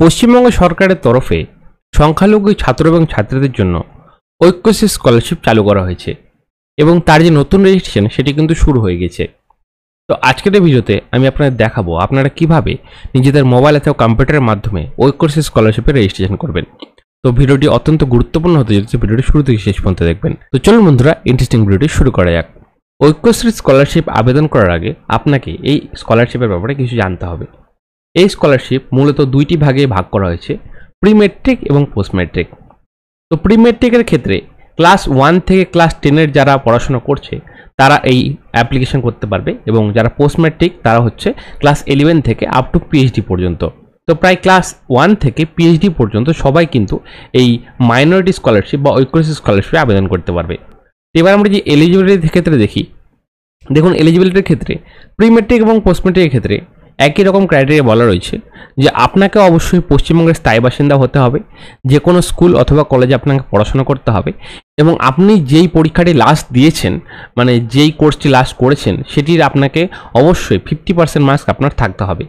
পশ্চিমবঙ্গ সরকারের তরফে সংখ্যালঘু ছাত্র এবং ছাত্রীদের জন্য ঐক্যশ্রী স্কলারশিপ চালু করা হয়েছে এবং তার যে নতুন রেজিস্ট্রেশন সেটি কিন্তু শুরু হয়ে গেছে। তো আজকের এই ভিডিওতে আমি আপনাদের দেখাবো আপনারা কিভাবে নিজেদের মোবাইল অথবা কম্পিউটারের মাধ্যমে ঐক্যশ্রী স্কলারশিপের রেজিস্ট্রেশন করবেন। তো ভিডিওটি অত্যন্ত গুরুত্বপূর্ণ হতে যাচ্ছে, ভিডিওটি শুরু থেকে শেষ পর্যন্ত দেখবেন। তো চলুন বন্ধুরা, ইন্টারেস্টিং ভিডিওটি শুরু করা যাক। ঐক্যশ্রী স্কলারশিপ আবেদন করার আগে আপনাকে এই স্কলারশিপের ব্যাপারে কিছু জানতে হবে। এই স্কলারশিপ মূলত দুইটি ভাগে ভাগ করা হয়েছে, প্রি মেট্রিক এবং পোস্ট মেট্রিক। তো প্রি মেট্রিকের ক্ষেত্রে ক্লাস 1 থেকে ক্লাস 10 যারা পড়াশোনা করছে তারা এই অ্যাপ্লিকেশন করতে পারবে, এবং যারা পোস্ট মেট্রিক তারা হচ্ছে ক্লাস 11 থেকে আপ টু পিএইচডি পর্যন্ত। তো প্রায় ক্লাস 1 থেকে পিএইচডি পর্যন্ত সবাই কিন্তু এই মাইনরিটি স্কলারশিপ বা ঐক্যশ্রী স্কলারশিপে আবেদন করতে পারবে। এবার আমরা যে এলিজিবিলিটির ক্ষেত্রে দেখুন এলিজিবিলিটির ক্ষেত্রে প্রি মেট্রিক এবং পোস্ট মেট্রিকের ক্ষেত্রে একই রকম ক্রাইটেরিয়া বলা রয়েছে যে আপনাকে অবশ্যই পশ্চিমবঙ্গের স্থায়ী বাসিন্দা হতে হবে, যে কোনো স্কুল অথবা কলেজে আপনাকে পড়াশোনা করতে হবে, এবং আপনি যেই পরীক্ষাটি লাস্ট দিয়েছেন মানে যেই কোর্সটি লাস্ট করেছেন সেটির আপনাকে অবশ্যই 50% মার্কস আপনার থাকতে হবে,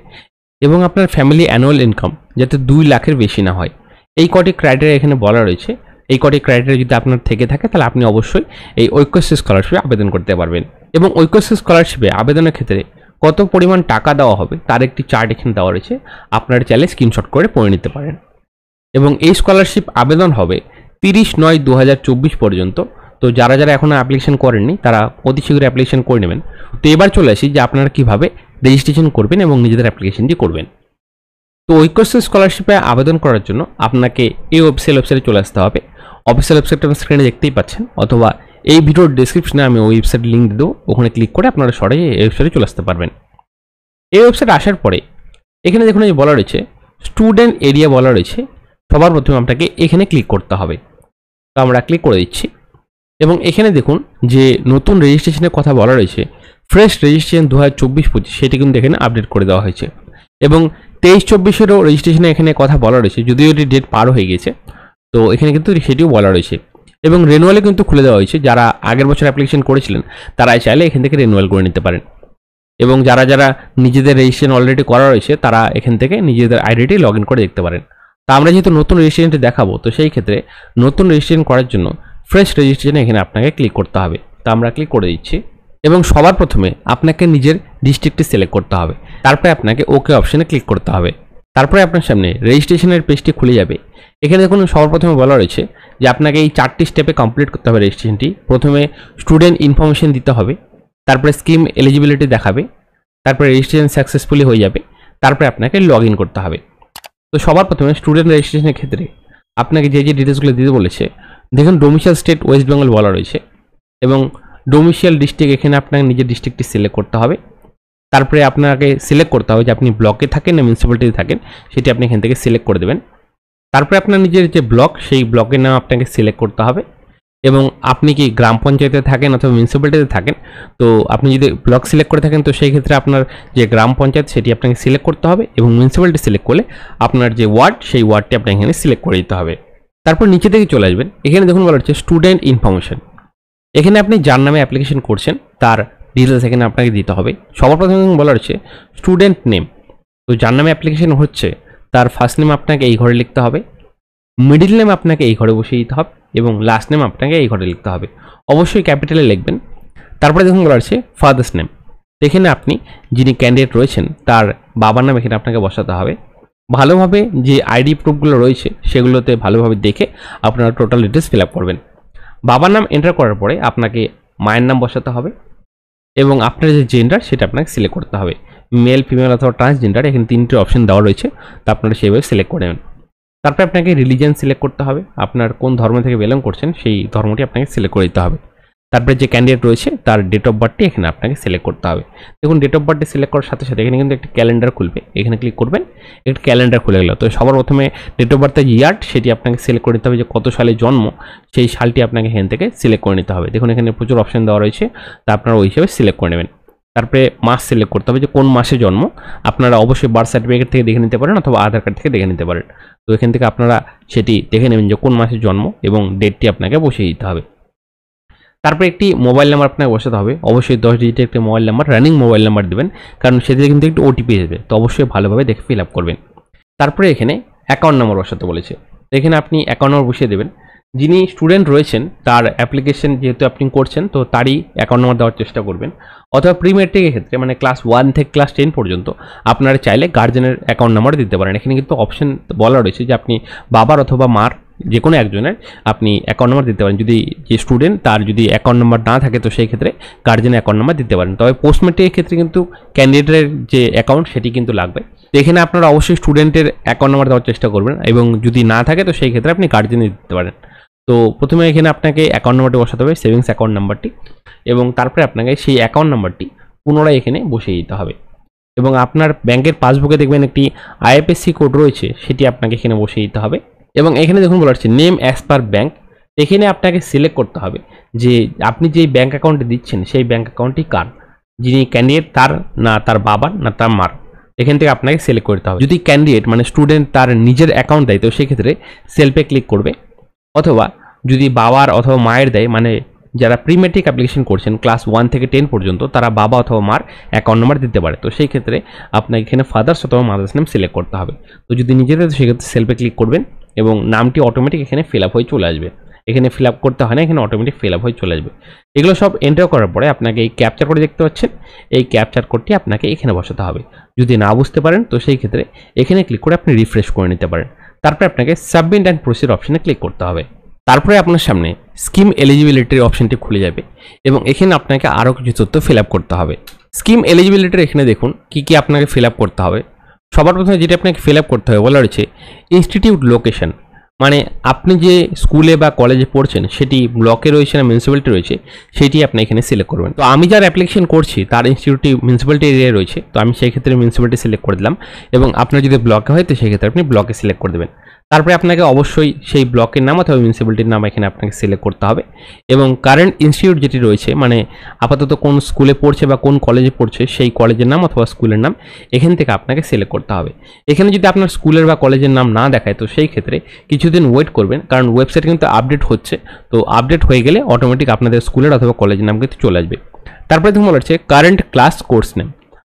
এবং আপনার ফ্যামিলি অ্যানুয়াল ইনকাম যাতে 2 লাখের বেশি না হয়। এই কটি ক্রাইটেরিয়া এখানে বলা রয়েছে। এই কটি ক্রাইটেরিয়া যদি আপনার থেকে থাকে তাহলে আপনি অবশ্যই এই ঐক্যশ্রী স্কলারশিপে আবেদন করতে পারবেন। এবং ঐক্যশ্রী স্কলারশিপে আবেদনের ক্ষেত্রে কত পরিমাণ টাকা দেওয়া হবে তার একটি চার্ট এখানে দেওয়া রয়েছে, আপনারা চাইলে স্ক্রিনশট করে পড়ে নিতে পারেন। এবং এই স্কলারশিপ আবেদন হবে 30/9/2024 পর্যন্ত। তো যারা যারা এখনও অ্যাপ্লিকেশন করেননি তারা অতি শীঘ্র অ্যাপ্লিকেশন করে নেবেন। তো এবার চলে আসি যে আপনারা কীভাবে রেজিস্ট্রেশন করবেন এবং নিজেদের অ্যাপ্লিকেশনটি করবেন। তো ঐক্যশ্রী স্কলারশিপে আবেদন করার জন্য আপনাকে এই ওয়েবসাইটে চলে আসতে হবে। অফিসিয়াল ওয়েবসাইটটা আপনি স্ক্রিনে দেখতেই পাচ্ছেন, অথবা এই ভিডিওর ডিসক্রিপশনে আমি ওই ওয়েবসাইটের লিঙ্ক দিয়ে দেবো, ওখানে ক্লিক করে আপনারা সরাসরি এই ওয়েবসাইটে চলে আসতে পারবেন। এই ওয়েবসাইটে আসার পরে এখানে দেখুন এই বলা রয়েছে স্টুডেন্ট এরিয়া বলা রয়েছে। সবার প্রথমে আপনাকে এখানে ক্লিক করতে হবে। তো আমরা ক্লিক করে দিচ্ছি, এবং এখানে দেখুন যে নতুন রেজিস্ট্রেশনের কথা বলা রয়েছে, ফ্রেশ রেজিস্ট্রেশন 2024-25 সেটি কিন্তু এখানে আপডেট করে দেওয়া হয়েছে। এবং 23-24-এরও রেজিস্ট্রেশনে এখানে কথা বলা রয়েছে, যদিও এটি ডেট পার হয়ে গেছে। তো এখানে কিন্তু সেটিও বলা রয়েছে, এবং রেনুয়ালে কিন্তু খুলে দেওয়া হয়েছে। যারা আগের বছর অ্যাপ্লিকেশন করেছিলেন তারাই চাইলে এখান থেকে রেনুয়াল করে নিতে পারেন, এবং যারা যারা নিজেদের রেজিস্ট্রেশন অলরেডি করা রয়েছে তারা এখান থেকে নিজেদের আইডিটি লগ ইন করে দেখতে পারেন। তা আমরা যেহেতু নতুন রেজিস্ট্রেশনটি দেখাবো, তো সেই ক্ষেত্রে নতুন রেজিস্ট্রেশন করার জন্য ফ্রেশ রেজিস্ট্রেশনে এখানে আপনাকে ক্লিক করতে হবে। তা আমরা ক্লিক করে দিচ্ছি, এবং সবার প্রথমে আপনাকে নিজের ডিস্ট্রিক্টটি সিলেক্ট করতে হবে। তারপরে আপনাকে ওকে অপশনে ক্লিক করতে হবে। তারপরে আপনার সামনে রেজিস্ট্রেশনের পেজটি খুলে যাবে। এখানে দেখুন সবার প্রথমে বলা রয়েছে যে আপনাকে এই 4টি স্টেপে কমপ্লিট করতে হবে রেজিস্ট্রেশনটি। প্রথমে স্টুডেন্ট ইনফরমেশন দিতে হবে, তারপরে স্কিম এলিজিবিলিটি দেখাবে, তারপরে রেজিস্ট্রেশন সাকসেসফুলি হয়ে যাবে, তারপরে আপনাকে লগ ইন করতে হবে। তো সবার প্রথমে স্টুডেন্ট রেজিস্ট্রেশনের ক্ষেত্রে আপনাকে যে ডিটেলসগুলো দিতে বলেছে, দেখুন ডোমিসাইল স্টেট ওয়েস্ট বেঙ্গল বলা রয়েছে, এবং ডোমিসাইল ডিস্ট্রিক্ট এখানে আপনাকে নিজের ডিস্ট্রিক্টটি সিলেক্ট করতে হবে। তারপরে আপনাকে সিলেক্ট করতে হবে যে আপনি ব্লকে থাকেন না মিউনিসিপ্যালিটিতে থাকেন, সেটি আপনি এখান থেকে সিলেক্ট করে দেবেন। তারপরে আপনার নিজের যে ব্লক সেই ব্লকের নাম আপনাকে সিলেক্ট করতে হবে, এবং আপনি কি গ্রাম পঞ্চায়েতে থাকেন অথবা মিউনিসিপ্যালিটিতে থাকেন। তো আপনি যদি ব্লক সিলেক্ট করে থাকেন তো সেই ক্ষেত্রে আপনার যে গ্রাম পঞ্চায়েত সেটি আপনাকে সিলেক্ট করতে হবে, এবং মিউনিসিপ্যালিটি সিলেক্ট করলে আপনার যে ওয়ার্ড সেই ওয়ার্ডটি আপনাকে এখানে সিলেক্ট করে দিতে হবে। তারপর নিচে থেকে চলে আসবেন, এখানে দেখুন বলা হচ্ছে স্টুডেন্ট ইনফরমেশন। এখানে আপনি যার নামে অ্যাপ্লিকেশন করছেন তার ডিটেলস এখানে আপনাকে দিতে হবে। সবার প্রথমে বলা হচ্ছে স্টুডেন্ট নেম। তো যার নামে অ্যাপ্লিকেশন হচ্ছে তার ফার্স্ট নেম আপনাকে এই ঘরে লিখতে হবে, মিডিল নেম আপনাকে এই ঘরে বসিয়ে দিতে হবে, এবং লাস্ট নেম আপনাকে এই ঘরে লিখতে হবে। অবশ্যই ক্যাপিটালে লিখবেন। তারপরে দেখুন বলা হচ্ছে ফাদার্স নেম। এখানে আপনি যিনি ক্যান্ডিডেট রয়েছেন তার বাবার নাম এখানে আপনাকে বসাতে হবে। ভালোভাবে যে আইডি প্রুফগুলো রয়েছে সেগুলোতে ভালোভাবে দেখে আপনারা টোটাল ডিটেলস ফিল আপ করবেন। বাবার নাম এন্টার করার পরে আপনাকে মায়ের নাম বসাতে হবে, এবং আপনার যে জেন্ডার সেটা আপনাকে সিলেক্ট করতে হবে, মেল ফিমেল অথবা ট্রান্সজেন্ডার। এখানে 3টে অপশন দেওয়া রয়েছে, তো আপনারা সেইভাবে সিলেক্ট করে নেবেন। তারপরে আপনাকে রিলিজিয়ান সিলেক্ট করতে হবে, আপনার কোন ধর্ম থেকে বিলং করছেন সেই ধর্মটি আপনাকে সিলেক্ট করে দিতে হবে। তারপরে যে ক্যান্ডিডেট রয়েছে তার ডেট অফ বার্থটি এখানে আপনাকে সিলেক্ট করতে হবে। দেখুন ডেট অফ বার্থটি সিলেক্ট করার সাথে সাথে এখানে কিন্তু একটি ক্যালেন্ডার খুলবে, এখানে ক্লিক করবেন, একটি ক্যালেন্ডার খুলে গেল। তো সবার প্রথমে ডেট অফ বার্থের ইয়ার সেটি আপনাকে সিলেক্ট করে নিতে হবে, যে কত সালে জন্ম সেই সালটি আপনাকে এখান থেকে সিলেক্ট করে নিতে হবে। দেখুন এখানে প্রচুর অপশন দেওয়া রয়েছে, তা আপনারা ওই হিসেবে সিলেক্ট করে নেবেন। তারপরে মাস সিলেক্ট করতে হবে, যে কোন মাসে জন্ম। আপনারা অবশ্যই বার্থ সার্টিফিকেট থেকে দেখে নিতে পারেন অথবা আধার কার্ড থেকে দেখে নিতে পারেন। তো এখান থেকে আপনারা সেটি দেখে নেবেন যে কোন মাসে জন্ম, এবং ডেটটি আপনাকে বসিয়ে দিতে হবে। তারপরে একটি মোবাইল নাম্বার আপনাকে বসাতে হবে, অবশ্যই 10 ডিজিটের একটি mobile number, running mobile number দেবেন, কারণ সেটিতে কিন্তু একটু ওটিপি আসবে। তো অবশ্যই ভালোভাবে দেখে ফিল আপ করবেন। তারপরে এখানে অ্যাকাউন্ট নাম্বার বসাতে বলেছে। তো এখানে আপনি অ্যাকাউন্ট নাম্বার বসিয়ে দেবেন। যিনি স্টুডেন্ট রয়েছেন তার অ্যাপ্লিকেশন যেহেতু আপনি করছেন, তো তারই অ্যাকাউন্ট নাম্বার দেওয়ার চেষ্টা করবেন। অথবা প্রি ম্যাট্রিকের ক্ষেত্রে মানে ক্লাস 1 থেকে ক্লাস 10 পর্যন্ত আপনারা চাইলে গার্জেনের অ্যাকাউন্ট নাম্বার দিতে পারেন। এখানে কিন্তু অপশন বলা রয়েছে যে আপনি বাবার অথবা মার যে কোনো একজনের আপনি অ্যাকাউন্ট নাম্বার দিতে পারেন। যদি যে স্টুডেন্ট তার যদি অ্যাকাউন্ট নাম্বার না থাকে তো সেই ক্ষেত্রে গার্জেনের অ্যাকাউন্ট নাম্বার দিতে পারেন। তবে পোস্ট ম্যাট্রিকের ক্ষেত্রে কিন্তু ক্যান্ডিডেটের যে অ্যাকাউন্ট সেটি কিন্তু লাগবে। তো এখানে আপনারা অবশ্যই স্টুডেন্টের অ্যাকাউন্ট নাম্বার দেওয়ার চেষ্টা করবেন, এবং যদি না থাকে তো সেই ক্ষেত্রে আপনি গার্জেনের দিতে পারেন। তো প্রথমে এখানে আপনাকে অ্যাকাউন্ট নাম্বারটি বসাতে হবে, সেভিংস অ্যাকাউন্ট নাম্বারটি, এবং তারপরে আপনাকে সেই অ্যাকাউন্ট নাম্বারটি পুনরায় এখানে বসিয়ে দিতে হবে। এবং আপনার ব্যাংকের পাসবুকে দেখবেন একটি আইএফএসসি কোড রয়েছে, সেটি আপনাকে এখানে বসিয়ে দিতে হবে। এবং এখানে দেখুন বলা হচ্ছে নেম অ্যাজ পার ব্যাংক। এখানে আপনাকে সিলেক্ট করতে হবে যে আপনি যেই ব্যাংক অ্যাকাউন্টে দিচ্ছেন সেই ব্যাংক অ্যাকাউন্টটি কার, যিনি ক্যান্ডিডেট তার, না তার বাবার, না তার মার। এখান থেকে আপনাকে সিলেক্ট করতে হবে। যদি ক্যান্ডিডেট মানে স্টুডেন্ট তার নিজের অ্যাকাউন্ট দেয় তো সেক্ষেত্রে সেলফে ক্লিক করবে, অথবা যদি বাবার অথবা মায়ের দেয়, মানে যারা প্রি ম্যাট্রিক অ্যাপ্লিকেশন করছেন ক্লাস 1 থেকে 10 পর্যন্ত তারা বাবা অথবা মার অ্যাকাউন্ট নাম্বার দিতে পারে। তো সেই ক্ষেত্রে আপনাকে এখানে ফাদার্স অথবা মাদার্স নেম সিলেক্ট করতে হবে। তো যদি নিজেদের সেক্ষেত্রে সেলফে ক্লিক করবেন এবং নামটি অটোমেটিক এখানে ফিল আপ হয়ে চলে আসবে। এখানে ফিল আপ করতে হয় না, এখানে অটোমেটিক ফিল আপ হয়ে চলে আসবে। এগুলো সব এন্টার করার পরে আপনাকে এই ক্যাপচার কোড দেখতে পাচ্ছেন, এই ক্যাপচার কোডটি আপনাকে এখানে বসাতে হবে। যদি না বুঝতে পারেন তো সেই ক্ষেত্রে এখানে ক্লিক করে আপনি রিফ্রেশ করে নিতে পারেন। তারপরে আপনাকে সাবমিট অ্যান্ড প্রসিড অপশনে ক্লিক করতে হবে। তারপরে আপনার সামনে স্কিম এলিজিবিলিটির অপশনটি খুলে যাবে, এবং এখানে আপনাকে আরও কিছু তথ্য ফিল আপ করতে হবে। স্কিম এলিজিবিলিটির এখানে দেখুন কী কী আপনাকে ফিল আপ করতে হবে। সবার প্রথমে যেটা আপনাকে ফিল আপ করতে হবে বলা রয়েছে ইনস্টিটিউট লোকেশন, মানে আপনি যে স্কুলে বা কলেজে পড়ছেন সেটি ব্লকে রয়েছে না মিউনিসিপ্যালিটি রয়েছে সেটি আপনি এখানে সিলেক্ট করবেন। তো আমি যার অ্যাপ্লিকেশন করছি তার ইনস্টিটিউটটি মিউনিসিপ্যালিটি এরিয়ায় রয়েছে, তো আমি সেই ক্ষেত্রে মিউনিসিপ্যালিটি সিলেক্ট করে দিলাম। এবং আপনার যদি ব্লকে হয় তো সেই ক্ষেত্রে আপনি ব্লকে সিলেক্ট করে দেবেন। তারপরে আপনাকে অবশ্যই সেই ব্লকের নাম অথবা মিউনিসিপ্যালিটির নাম এখানে আপনাকে সিলেক্ট করতে হবে, এবং কারেন্ট ইনস্টিটিউট যেটি রয়েছে মানে আপাতত কোন স্কুলে পড়ছে বা কোন কলেজে পড়ছে সেই কলেজের নাম অথবা স্কুলের নাম এখান থেকে আপনাকে সিলেক্ট করতে হবে। এখানে যদি আপনার স্কুলের বা কলেজের নাম না দেখায় তো সেই ক্ষেত্রে কিছুদিন ওয়েট করবেন, কারণ ওয়েবসাইট কিন্তু আপডেট হচ্ছে। তো আপডেট হয়ে গেলে অটোমেটিক আপনাদের স্কুলের অথবা কলেজের নাম কিন্তু চলে আসবে। তারপরে দেখুন বলা হচ্ছে কারেন্ট ক্লাস কোর্স নেম।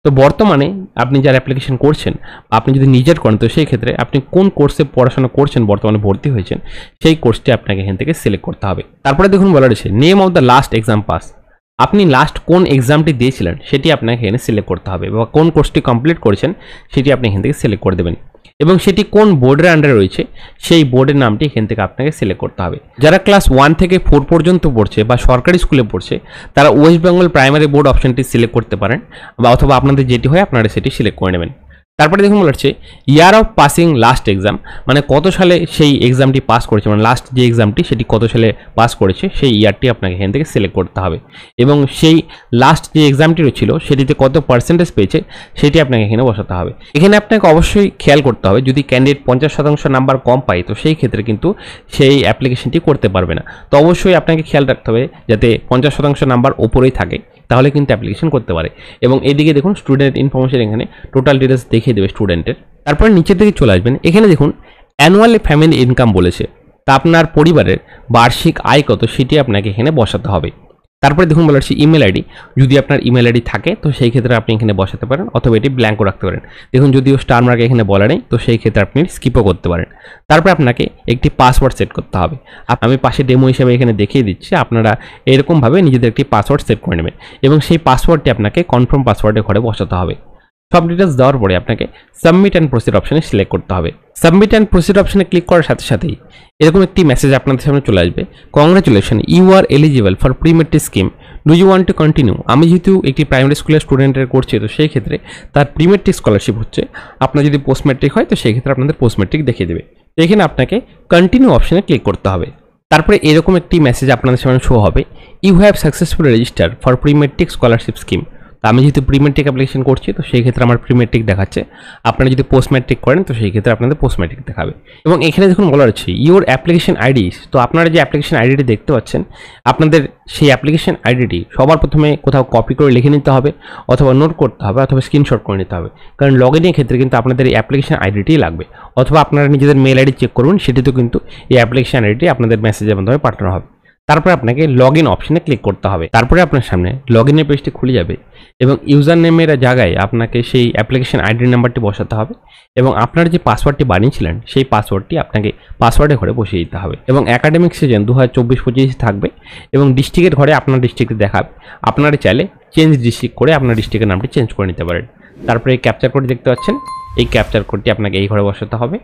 তো বর্তমানে আপনি যার অ্যাপ্লিকেশন করছেন, আপনি যদি নিজের করেন তো সেই ক্ষেত্রে আপনি কোন কোর্সে পড়াশোনা করছেন, বর্তমানে ভর্তি হয়েছেন, সেই কোর্সটি আপনাকে এখান থেকে সিলেক্ট করতে হবে। তারপরে দেখুন বলা রয়েছে name of the last exam pass, আপনি লাস্ট কোন এক্সামটি দিয়েছিলেন সেটি আপনাকে এখানে সিলেক্ট করতে হবে, বা কোন কোর্সটি কমপ্লিট করেছেন সেটি আপনি এখান থেকে সিলেক্ট করে দেবেন, এবং সেটি কোন বোর্ডের আন্ডারে রয়েছে সেই বোর্ডের নামটি এখান থেকে আপনাকে সিলেক্ট করতে হবে। যারা ক্লাস 1 থেকে 4 পর্যন্ত পড়ছে বা সরকারি স্কুলে পড়ছে তারা ওয়েস্ট বেঙ্গল প্রাইমারি বোর্ড অপশনটি সিলেক্ট করতে পারেন, বা অথবা আপনাদের যেটি হয় আপনারা সেটি সিলেক্ট করে নেবেন। তারপরে দেখুন বলা হচ্ছে year of passing last exam, মানে কত সালে সেই এক্সামটি পাস করেছে, মানে লাস্ট যে এক্সামটি সেটি কত সালে পাস করেছে সেই ইয়ারটি আপনাকে এখান থেকে সিলেক্ট করতে হবে, এবং সেই লাস্ট যে এক্সামটি ছিল সেটিতে কত পার্সেন্টেজ পেয়েছে সেটি আপনাকে এখানে বসাতে হবে। এখানে আপনাকে অবশ্যই খেয়াল করতে হবে যদি ক্যান্ডিডেট 50% নাম্বার কম পায় তো সেই ক্ষেত্রে কিন্তু সেই অ্যাপ্লিকেশনটি করতে পারবে না। তো অবশ্যই আপনাকে খেয়াল রাখতে হবে যাতে 50% নাম্বার ওপরেই থাকে, তাহলে কিন্তু অ্যাপ্লিকেশন করতে পারে। এবং এদিকে দেখুন স্টুডেন্ট ইনফরমেশন এখানে টোটাল ডিটেলস দেখিয়ে দেবে স্টুডেন্টের। তারপরে নিচের দিকে চলে আসবেন, এখানে দেখুন অ্যানুয়াল ফ্যামিলি ইনকাম বলেছে, তা আপনার পরিবারের বার্ষিক আয় কত সেটি আপনাকে এখানে বসাতে হবে। তারপরে দেখুন বলা হচ্ছে ইমেল আইডি, যদি আপনার ইমেল আইডি থাকে তো সেই ক্ষেত্রে আপনি এখানে বসাতে পারেন, অথবা এটি ব্ল্যাঙ্কও রাখতে পারেন। দেখুন যদিও স্টার মার্ক এখানে বলা নেই তো সেই ক্ষেত্রে আপনি স্কিপও করতে পারেন। তারপরে আপনাকে একটি পাসওয়ার্ড সেট করতে হবে। আমি পাশে ডেমো হিসেবে এখানে দেখিয়ে দিচ্ছি, আপনারা এরকমভাবে নিজেদের একটি পাসওয়ার্ড সেট করে নেবেন, এবং সেই পাসওয়ার্ডটি আপনাকে কনফার্ম পাসওয়ার্ডের ঘরে বসাতে হবে। সব ডিটেলস দেওয়ার পরে আপনাকে সাবমিট অ্যান্ড প্রসিড অপশনে সিলেক্ট করতে হবে। সাবমিট অ্যান্ড প্রসিড অপশনে ক্লিক করার সাথে সাথেই এরকম একটি মেসেজ আপনাদের সামনে চলে আসবে, congratulation you are eligible for pre matric scheme, do you want to continue. আমি যেহেতু একটি প্রাইমারি স্কুলের স্টুডেন্টের করছি তো সেই ক্ষেত্রে তার প্রি ম্যাট্রিক স্কলারশিপ হচ্ছে, আপনার যদি পোস্ট ম্যাট্রিক হয় তো সেই ক্ষেত্রে আপনাদের পোস্ট ম্যাট্রিক দেখিয়ে দেবে। এখানে আপনাকে কন্টিনিউ অপশনে ক্লিক করতে হবে। তারপরে এরকম একটি মেসেজ আপনাদের সামনে শো হবে, you have successfully register for pre matric scholarship scheme. তো আমি যেহেতু প্রি ম্যাট্রিক অ্যাপ্লিকেশন করছি তো সেই ক্ষেত্রে আমার প্রি ম্যাট্রিক দেখাচ্ছে, আপনারা যদি পোস্ট ম্যাট্রিক করেন তো সেই ক্ষেত্রে আপনাদের পোস্ট ম্যাট্রিক দেখাবে। এবং এখানে দেখুন বলা হচ্ছে ইউর অ্যাপ্লিকেশন আইডি, তো আপনারা যে অ্যাপ্লিকেশন আইডিটি দেখতে পাচ্ছেন আপনাদের সেই অ্যাপ্লিকেশন আইডিটি সবার প্রথমে কোথাও কপি করে লিখে নিতে হবে, অথবা নোট করতে হবে, অথবা স্ক্রিনশট করে নিতে হবে, কারণ লগ ইনের ক্ষেত্রে কিন্তু আপনাদের এই অ্যাপ্লিকেশন আইডিটি লাগবে। অথবা আপনারা নিজেদের মেল আইডি চেক করবেন, সেটিতেও কিন্তু এই অ্যাপ্লিকেশন আইডিটি আপনাদের মেসেজের মাধ্যমে পাঠানো হবে। তারপরে আপনাকে লগ ইন অপশনে ক্লিক করতে হবে। তারপরে আপনার সামনে লগ ইনের পেজটি খুলে যাবে এবং ইউজার নেমের জায়গায় আপনাকে সেই অ্যাপ্লিকেশন আইডি নাম্বারটি বসাতে হবে এবং আপনার যে পাসওয়ার্ডটি বানিয়েছিলেন সেই পাসওয়ার্ডটি আপনাকে পাসওয়ার্ডের ঘরে বসিয়ে দিতে হবে। এবং একাডেমিক সিজন 2024-25 থাকবে এবং ডিস্ট্রিক্টের ঘরে আপনার ডিস্ট্রিক্টে দেখাবে। আপনারা চাইলে চেঞ্জ ডিস্ট্রিক্ট করে আপনার ডিস্ট্রিক্টের নামটি চেঞ্জ করে নিতে পারেন। তারপরে এই ক্যাপচার কোড দেখতে পাচ্ছেন, এই ক্যাপচার কোডটি আপনাকে এই ঘরে বসাতে হবে।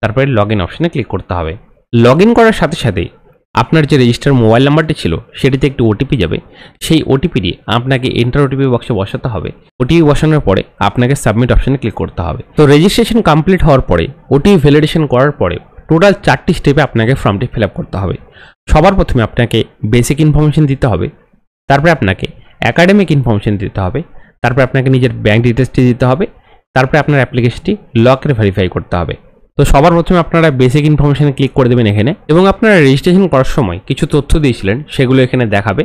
তারপরে লগ ইন অপশনে ক্লিক করতে হবে। লগ ইন করার সাথে সাথেই আপনার যে রেজিস্টার মোবাইল নাম্বারটি ছিল সেটিতে একটি ওটিপি যাবে। সেই ওটিপি দিয়ে আপনাকে এন্টার ওটিপি বক্সে বসাতে হবে। ওটিপি বসানোর পরে আপনাকে সাবমিট অপশনে ক্লিক করতে হবে। তো রেজিস্ট্রেশন কমপ্লিট হওয়ার পরে ওটিপি ভ্যালিডেশন করার পরে টোটাল 4টি স্টেপে আপনাকে ফর্মটি ফিল আপ করতে হবে। সবার প্রথমে আপনাকে বেসিক ইনফরমেশন দিতে হবে, তারপরে আপনাকে একাডেমিক ইনফরমেশন দিতে হবে, তারপরে আপনাকে নিজের ব্যাঙ্ক ডিটেলসটি দিতে হবে, তারপরে আপনার অ্যাপ্লিকেশনটি লকের ভেরিফাই করতে হবে। তো সবার প্রথমে আপনারা বেসিক ইনফরমেশনে ক্লিক করে দেবেন এখানে এবং আপনারা রেজিস্ট্রেশন করার সময় কিছু তথ্য দিয়েছিলেন সেগুলো এখানে দেখাবে।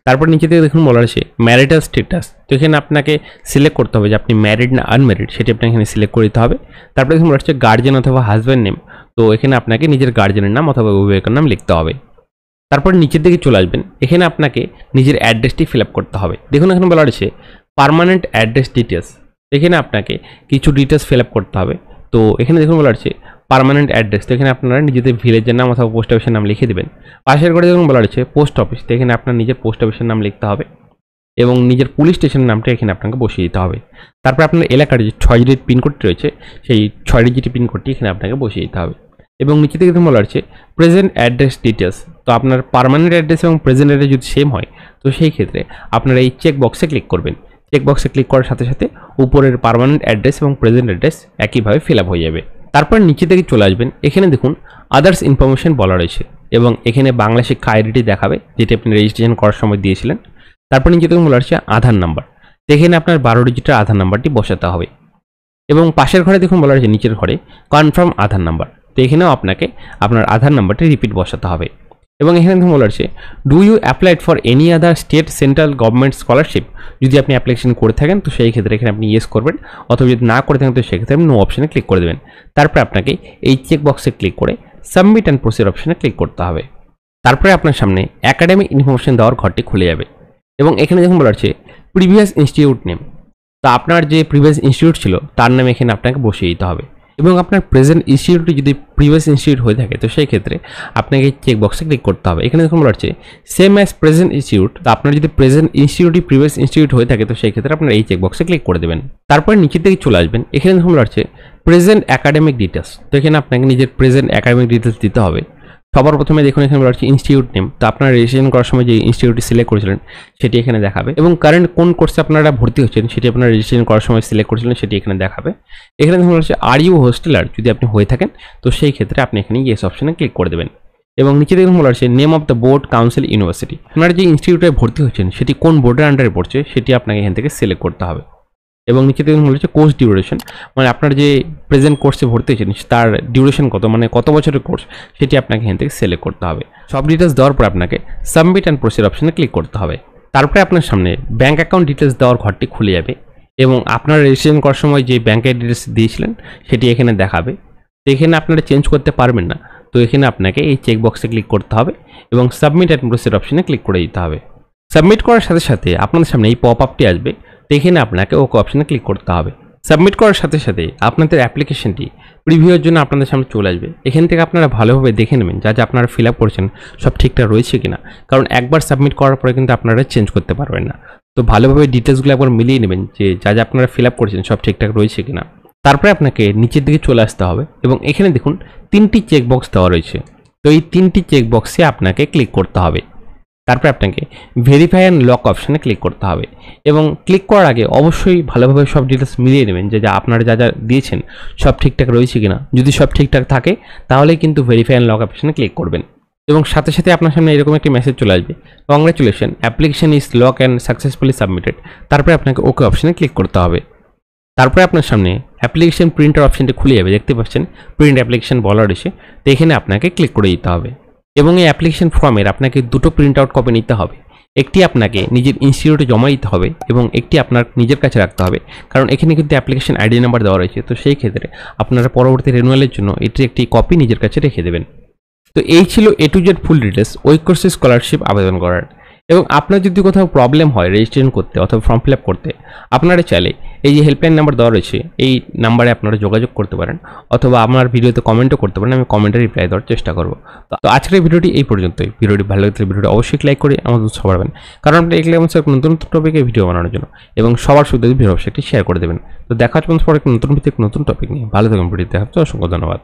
তারপর নিচে থেকে দেখুন বলা আছে ম্যারিটাল স্ট্যাটাস। তো এখানে আপনাকে সিলেক্ট করতে হবে যে আপনি ম্যারিড না আনম্যারিড, সেটি আপনাকে এখানে সিলেক্ট করে দিতে হবে। তারপরে দেখুন বলা হচ্ছে গার্জিয়ান অথবা হাজব্যান্ড নেম। তো এখানে আপনাকে নিজের গার্জিয়ানের নাম অথবা অভিভাবকের নাম লিখতে হবে। তারপর নিচের দিকে চলে আসবেন, এখানে আপনাকে নিজের অ্যাড্রেসটি ফিল আপ করতে হবে। দেখুন এখানে বলা আছে পার্মানেন্ট অ্যাড্রেস ডিটেলস। এখানে আপনাকে কিছু ডিটেলস ফিল আপ করতে হবে। তো এখানে দেখুন বলা আছে পার্মানেন্ট অ্যাড্রেস। তো এখানে আপনারা নিজেদের ভিলেজের নাম অথবা পোস্ট অফিসের নাম লিখে দেবেন। পাশের ঘরে দেখুন বলা আছে পোস্ট অফিস। তো এখানে আপনার নিজের পোস্ট অফিসের নাম লিখতে হবে এবং নিজের পুলিশ স্টেশনের নামটা এখানে আপনাকে বসিয়ে দিতে হবে। তারপর আপনার এলাকার যে 6 ডিজিট পিনকোডটি রয়েছে সেই 6 ডিজিট পিনকোডটি এখানে আপনাকে বসিয়ে দিতে হবে। এবং নিচে থেকে দেখুন বলা আছে প্রেজেন্ট অ্যাড্রেস ডিটেলস। তো আপনার পার্মানেন্ট অ্যাড্রেস এবং প্রেজেন্ট অ্যাড্রেস যদি সেম হয় তো সেই ক্ষেত্রে আপনারা এই চেক বক্সে ক্লিক করবেন। চেক বক্সে ক্লিক করার সাথে সাথে উপরের পার্মানেন্ট অ্যাড্রেস এবং প্রেজেন্ট অ্যাড্রেস একইভাবে ফিল আপ হয়ে যাবে। তারপর নিচে থেকে চলে আসবেন, এখানে দেখুন আদার্স ইনফরমেশন বলা রয়েছে এবং এখানে বাংলা শিক্ষা আইডিটি দেখাবে যেটি আপনি রেজিস্ট্রেশন করার সময় দিয়েছিলেন। তারপর নিচে দেখুন বলা রয়েছে আধার নাম্বার। এখানে আপনার 12 ডিজিটের আধার নাম্বারটি বসাতে হবে এবং পাশের ঘরে দেখুন বলা রয়েছে নিচের ঘরে কনফার্ম আধার নাম্বার। তো এখানেও আপনাকে আপনার আধার নাম্বারটি রিপিট বসাতে হবে এবং এখানে দেখুন বলা রয়েছে do you applied for any other state central government scholarship. যদি আপনি অ্যাপ্লিকেশন করে থাকেন তো সেই ক্ষেত্রে এখানে আপনি ইয়েস করবেন, অথবা যদি না করে থাকেন তো সেক্ষেত্রে আপনি নো অপশনে ক্লিক করে দেবেন। তারপরে আপনাকে এই চেক বক্সে ক্লিক করে সাবমিট অ্যান্ড প্রসিড অপশনে ক্লিক করতে হবে। তারপরে আপনার সামনে একাডেমিক ইনফরমেশন দেওয়ার ঘরটি খুলে যাবে এবং এখানে দেখুন বলা হচ্ছে প্রিভিয়াস ইনস্টিটিউট নেম। তো আপনার যে প্রিভিয়াস ইনস্টিটিউট ছিল তার নাম এখানে আপনাকে বসিয়ে দিতে হবে এবং আপনার প্রেজেন্ট ইনস্টিটিউটটি যদি প্রিভিয়াস ইনস্টিটিউট হয়ে থাকে তো সেই ক্ষেত্রে আপনাকে চেক বক্সে ক্লিক করতে হবে। এখানে দেখুন বলা হচ্ছে সেম অ্যাজ প্রেজেন্ট ইনস্টিটিউট। তো আপনার যদি প্রেজেন্ট ইনস্টিটিউটই প্রিভিয়াস ইনস্টিটিউট হয়ে থাকে তো সেই ক্ষেত্রে আপনার এই চেক বক্সে ক্লিক করে দেবেন। তারপরে নিচের দিকে চলে আসবেন, এখানে দেখুন বলা হচ্ছে প্রেজেন্ট একাডেমিক ডিটেলস। তো এখানে আপনাকে নিজের প্রেজেন্ট একাডেমিক ডিটেলস দিতে হবে। সবার প্রথমে দেখুন এখানে বলা হচ্ছে ইনস্টিটিউট নেম। তো আপনারা রেজিস্ট্রেশন করার সময় যে ইনস্টিটিউটটি সিলেক্ট করেছিলেন সেটি এখানে দেখাবে এবং কারেন্ট কোন কোর্সে আপনারা ভর্তি হচ্ছেন সেটি আপনারা রেজিস্ট্রেশন করার সময় সিলেক্ট করেছিলেন সেটি এখানে দেখাবে। এখানে দেখুন হচ্ছে আর ইউ হোস্টেলার। যদি আপনি হয়ে থাকেন তো সেই ক্ষেত্রে আপনি এখানে ইয়েস অপশনে ক্লিক করে দেবেন এবং নিচে দেখুন বলা হচ্ছে name of the board council university. আপনারা যে ইনস্টিটিউটে ভর্তি হচ্ছেন সেটি কোন বোর্ডের আন্ডারে পড়ছে সেটি আপনাকে এখান থেকে সিলেক্ট করতে হবে এবং নিচে দেখুন বলেছে কোর্স ডিউরেশন, মানে আপনার যে প্রেজেন্ট কোর্সে ভর্তি হয়েছেন তার ডিউরেশন কত, মানে কত বছরের কোর্স সেটি আপনাকে এখান থেকে সিলেক্ট করতে হবে। সব ডিটেলস দেওয়ার পর আপনাকে সাবমিট অ্যান্ড প্রসিড অপশনে ক্লিক করতে হবে। তারপরে আপনার সামনে ব্যাঙ্ক অ্যাকাউন্ট ডিটেলস দেওয়ার ঘরটি খুলে যাবে এবং আপনার রেজিস্ট্রেশন করার সময় যে ব্যাঙ্কের ডিটেলস দিয়েছিলেন সেটি এখানে দেখাবে। তো এখানে আপনারা চেঞ্জ করতে পারবেন না, তো এখানে আপনাকে এই চেক বক্সে ক্লিক করতে হবে এবং সাবমিট অ্যান্ড প্রসিড অপশনে ক্লিক করে দিতে হবে। সাবমিট করার সাথে সাথে আপনাদের সামনে এই পপ আপটি আসবে। তো এখানে আপনাকে ওকে অপশনে ক্লিক করতে হবে। সাবমিট করার সাথে সাথে আপনাদের অ্যাপ্লিকেশনটি প্রিভিউয়ের জন্য আপনাদের সামনে চলে আসবে। এখান থেকে আপনারা ভালোভাবে দেখে নেবেন যা যা আপনারা ফিল আপ করেছেন সব ঠিকঠাক রয়েছে কিনা, কারণ একবার সাবমিট করার পরে কিন্তু আপনারা চেঞ্জ করতে পারবেন না। তো ভালোভাবে ডিটেলসগুলো একবার মিলিয়ে নেবেন যে যা যা আপনারা ফিল আপ করেছেন সব ঠিকঠাক রয়েছে কিনা। তারপরে আপনাকে নিচের দিকে চলে আসতে হবে এবং এখানে দেখুন 3টি চেক বক্স দেওয়া রয়েছে। তো এই 3টি চেক বক্সে আপনাকে ক্লিক করতে হবে। তারপরে আপনাকে ভেরিফাই অ্যান্ড লক অপশানে ক্লিক করতে হবে এবং ক্লিক করার আগে অবশ্যই ভালোভাবে সব ডিটেলস মিলিয়ে নেবেন যে যা আপনারা যা যা দিয়েছেন সব ঠিকঠাক রয়েছে কিনা। যদি সব ঠিকঠাক থাকে তাহলে কিন্তু ভেরিফাই অ্যান্ড লক অপশানে ক্লিক করবেন এবং সাথে সাথে আপনার সামনে এরকম একটি মেসেজ চলে আসবে, congratulation application is lock and successfully submitted. তারপরে আপনাকে ওকে অপশানে ক্লিক করতে হবে। তারপরে আপনার সামনে অ্যাপ্লিকেশন প্রিন্টার অপশানটি খুলে যাবে, দেখতে পাচ্ছেন প্রিন্ট অ্যাপ্লিকেশন বলা রয়েছে। তো এখানে আপনাকে ক্লিক করে দিতে হবে এবং এই অ্যাপ্লিকেশন ফর্মের আপনাকে দুটো প্রিন্ট আউট কপি নিতে হবে। একটি আপনাকে নিজের ইনস্টিটিউটে জমা দিতে হবে এবং একটি আপনার নিজের কাছে রাখতে হবে, কারণ এখানে কিন্তু অ্যাপ্লিকেশন আইডি নাম্বার দেওয়া রয়েছে। তো সেই ক্ষেত্রে আপনারা পরবর্তী রিনিউয়ালের জন্য এটির একটি কপি নিজের কাছে রেখে দেবেন। তো এই ছিল A to Z full details Aikyashree scholarship আবেদন করার। এবং আপনার যদি কোথাও প্রবলেম হয় রেজিস্ট্রেশন করতে অথবা ফর্ম ফিল আপ করতে, আপনারা চাইলে এই যে হেল্পলাইন নাম্বার দেওয়া রয়েছে এই নাম্বারে আপনারা যোগাযোগ করতে পারেন, অথবা আমার ভিডিওতে কমেন্টও করতে পারেন, আমি কমেন্টে রিপ্লাই দেওয়ার চেষ্টা করব। তো আজকের ভিডিওটি এই পর্যন্তই। ভিডিওটি ভালো লাগলে ভিডিওটি অবশ্যই লাইক করে আমাদের উৎসাহ বাড়াবেন, কারণ আপনি এগুলো এমন নতুন নতুন টপিকে ভিডিও বানানোর জন্য, এবং সবার সুবিধা ভিডিও অবশ্যই শেয়ার করে দেবেন। তো দেখা হচ্ছে পরে নতুন ভিত্তিক নতুন টপিক নিয়ে। ভালো থাকুন, ভিডিওতে অসংখ্য ধন্যবাদ।